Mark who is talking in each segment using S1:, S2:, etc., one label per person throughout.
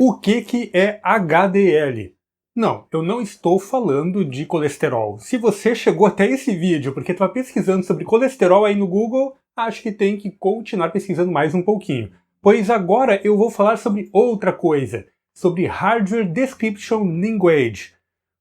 S1: O que é HDL? Não, eu não estou falando de colesterol. Se você chegou até esse vídeo porque estava pesquisando sobre colesterol aí no Google, acho que tem que continuar pesquisando mais um pouquinho. Pois agora eu vou falar sobre outra coisa, sobre Hardware Description Language.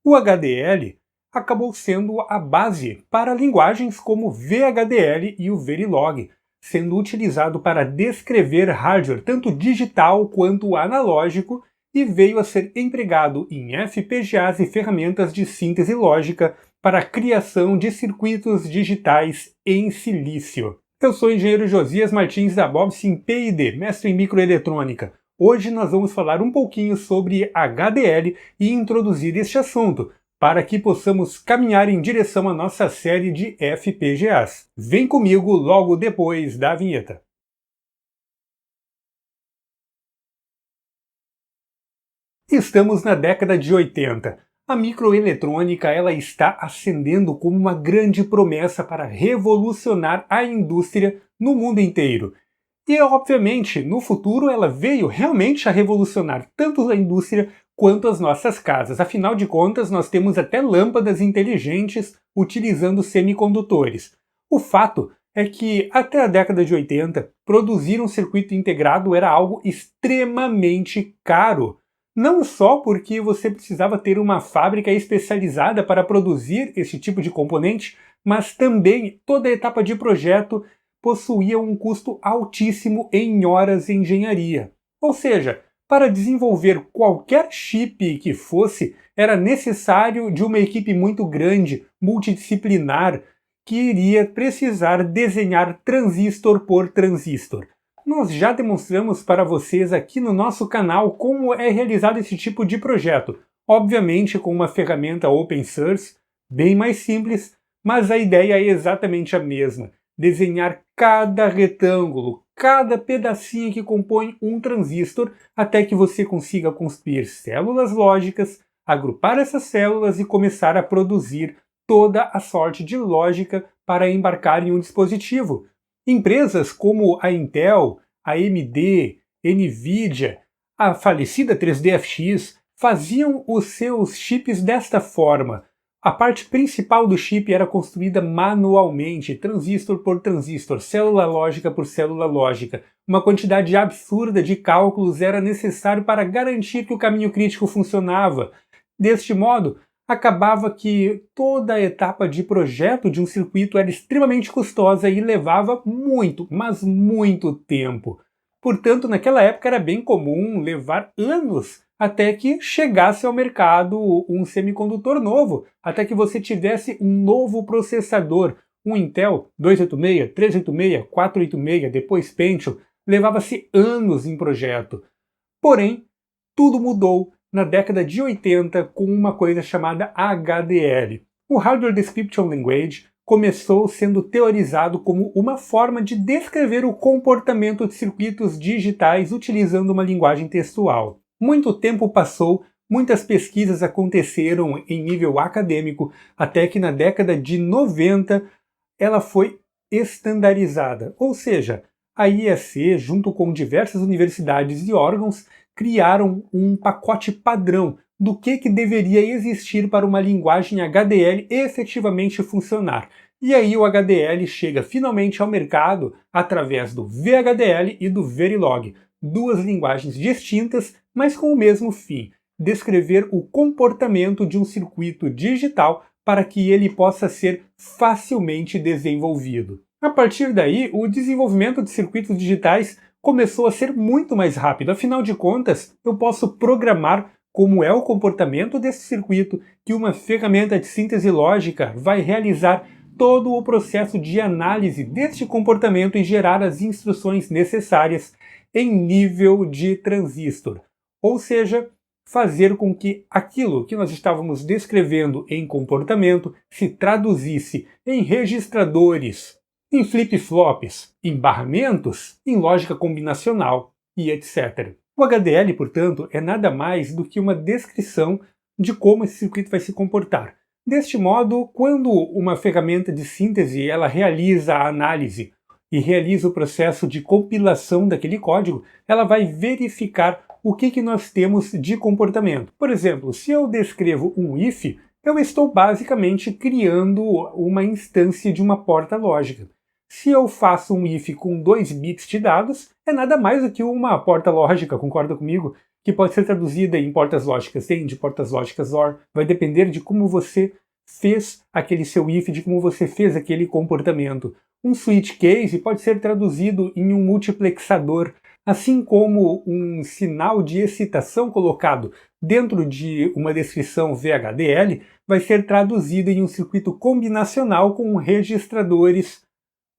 S1: O HDL acabou sendo a base para linguagens como VHDL e o Verilog, sendo utilizado para descrever hardware tanto digital quanto analógico e veio a ser empregado em FPGAs e ferramentas de síntese lógica para a criação de circuitos digitais em silício. Eu sou o engenheiro Josias Martins da Bobsin P&D, mestre em microeletrônica. Hoje nós vamos falar um pouquinho sobre HDL e introduzir este assunto, para que possamos caminhar em direção à nossa série de FPGAs. Vem comigo logo depois da vinheta. Estamos na década de 80. A microeletrônica ela está ascendendo como uma grande promessa para revolucionar a indústria no mundo inteiro. E, obviamente, no futuro ela veio realmente a revolucionar tanto a indústria quanto as nossas casas. Afinal de contas, nós temos até lâmpadas inteligentes utilizando semicondutores. O fato é que, até a década de 80, produzir um circuito integrado era algo extremamente caro. Não só porque você precisava ter uma fábrica especializada para produzir esse tipo de componente, mas também toda a etapa de projeto possuía um custo altíssimo em horas de engenharia. Ou seja, para desenvolver qualquer chip que fosse, era necessário de uma equipe muito grande, multidisciplinar, que iria precisar desenhar transistor por transistor. Nós já demonstramos para vocês aqui no nosso canal como é realizado esse tipo de projeto, obviamente com uma ferramenta open source, bem mais simples, mas a ideia é exatamente a mesma. Desenhar cada retângulo, cada pedacinho que compõe um transistor, até que você consiga construir células lógicas, agrupar essas células e começar a produzir toda a sorte de lógica para embarcar em um dispositivo. Empresas como a Intel, a AMD, Nvidia, a falecida 3DFX faziam os seus chips desta forma. A parte principal do chip era construída manualmente, transistor por transistor, célula lógica por célula lógica. Uma quantidade absurda de cálculos era necessário para garantir que o caminho crítico funcionava. Deste modo, acabava que toda a etapa de projeto de um circuito era extremamente custosa e levava muito, mas muito tempo. Portanto, naquela época era bem comum levar anos até que chegasse ao mercado um semicondutor novo, até que você tivesse um novo processador, um Intel 286, 386, 486, depois Pentium, levava-se anos em projeto. Porém, tudo mudou na década de 80 com uma coisa chamada HDL. O Hardware Description Language começou sendo teorizado como uma forma de descrever o comportamento de circuitos digitais utilizando uma linguagem textual. Muito tempo passou, muitas pesquisas aconteceram em nível acadêmico, até que na década de 90 ela foi estandarizada, ou seja, a IEC, junto com diversas universidades e órgãos, criaram um pacote padrão do que deveria existir para uma linguagem HDL efetivamente funcionar. E aí o HDL chega finalmente ao mercado através do VHDL e do Verilog, duas linguagens distintas, mas com o mesmo fim: descrever o comportamento de um circuito digital para que ele possa ser facilmente desenvolvido. A partir daí, o desenvolvimento de circuitos digitais começou a ser muito mais rápido. Afinal de contas, eu posso programar como é o comportamento desse circuito, que uma ferramenta de síntese lógica vai realizar todo o processo de análise deste comportamento e gerar as instruções necessárias em nível de transistor. Ou seja, fazer com que aquilo que nós estávamos descrevendo em comportamento se traduzisse em registradores, em flip-flops, em barramentos, em lógica combinacional e etc. O HDL, portanto, é nada mais do que uma descrição de como esse circuito vai se comportar. Deste modo, quando uma ferramenta de síntese ela realiza a análise e realiza o processo de compilação daquele código, ela vai verificar o que nós temos de comportamento. Por exemplo, se eu descrevo um if, eu estou basicamente criando uma instância de uma porta lógica. Se eu faço um if com 2 bits de dados, é nada mais do que uma porta lógica, concorda comigo? Que pode ser traduzida em portas lógicas AND, portas lógicas OR, vai depender de como você fez aquele seu if, de como você fez aquele comportamento. Um switch case pode ser traduzido em um multiplexador, assim como um sinal de excitação colocado dentro de uma descrição VHDL vai ser traduzido em um circuito combinacional com registradores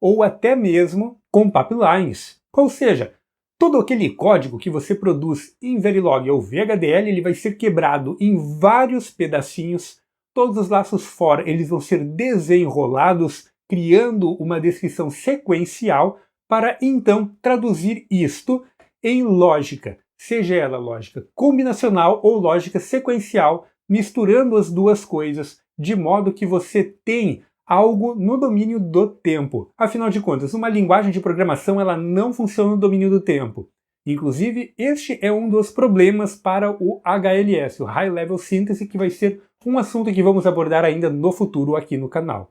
S1: ou até mesmo com pipelines. Ou seja, todo aquele código que você produz em Verilog ou VHDL ele vai ser quebrado em vários pedacinhos. Todos os laços for eles vão ser desenrolados, criando uma descrição sequencial para então traduzir isto em lógica, seja ela lógica combinacional ou lógica sequencial, misturando as duas coisas, de modo que você tem algo no domínio do tempo. Afinal de contas, uma linguagem de programação ela não funciona no domínio do tempo. Inclusive, este é um dos problemas para o HLS, o High Level Synthesis, que vai ser um assunto que vamos abordar ainda no futuro aqui no canal.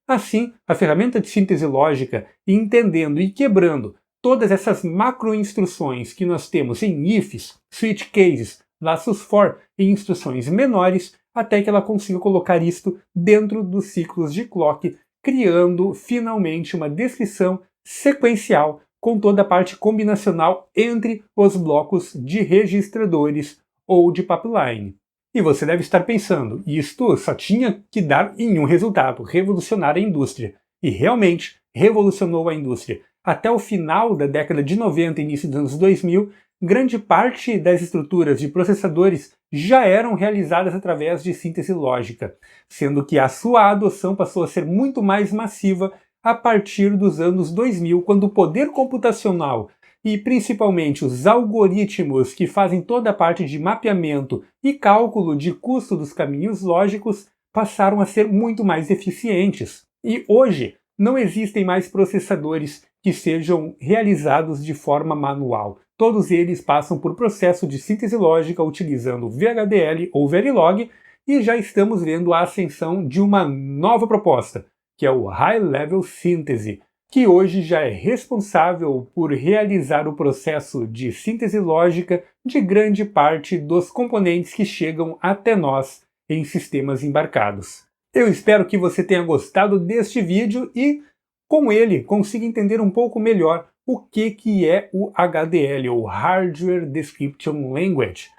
S1: Assim, a ferramenta de síntese lógica, entendendo e quebrando todas essas macro-instruções que nós temos em ifs, switch cases, laços for e instruções menores, até que ela consiga colocar isto dentro dos ciclos de clock, criando finalmente uma descrição sequencial com toda a parte combinacional entre os blocos de registradores ou de pipeline. E você deve estar pensando, isto só tinha que dar em um resultado, revolucionar a indústria. E realmente revolucionou a indústria. Até o final da década de 90 e início dos anos 2000, grande parte das estruturas de processadores já eram realizadas através de síntese lógica, sendo que a sua adoção passou a ser muito mais massiva a partir dos anos 2000, quando o poder computacional e principalmente os algoritmos que fazem toda a parte de mapeamento e cálculo de custo dos caminhos lógicos passaram a ser muito mais eficientes. E hoje não existem mais processadores que sejam realizados de forma manual. Todos eles passam por processo de síntese lógica utilizando VHDL ou Verilog e já estamos vendo a ascensão de uma nova proposta, que é o High Level Synthesis, que hoje já é responsável por realizar o processo de síntese lógica de grande parte dos componentes que chegam até nós em sistemas embarcados. Eu espero que você tenha gostado deste vídeo e, com ele, consiga entender um pouco melhor o que é o HDL, ou Hardware Description Language.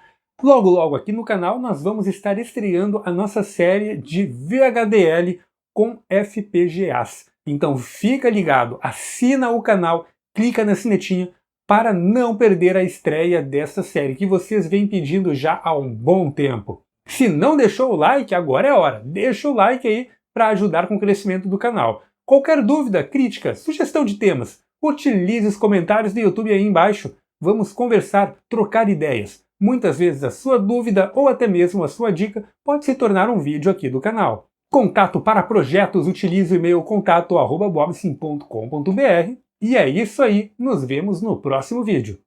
S1: Logo aqui no canal nós vamos estar estreando a nossa série de VHDL com FPGAs. Então fica ligado, assina o canal, clica na sinetinha para não perder a estreia dessa série que vocês vêm pedindo já há um bom tempo. Se não deixou o like, agora é hora. Deixa o like aí para ajudar com o crescimento do canal. Qualquer dúvida, crítica, sugestão de temas, utilize os comentários do YouTube aí embaixo. Vamos conversar, trocar ideias. Muitas vezes a sua dúvida ou até mesmo a sua dica pode se tornar um vídeo aqui do canal. Contato para projetos, utilize o e-mail contato@bobsin.com.br. E é isso aí, nos vemos no próximo vídeo.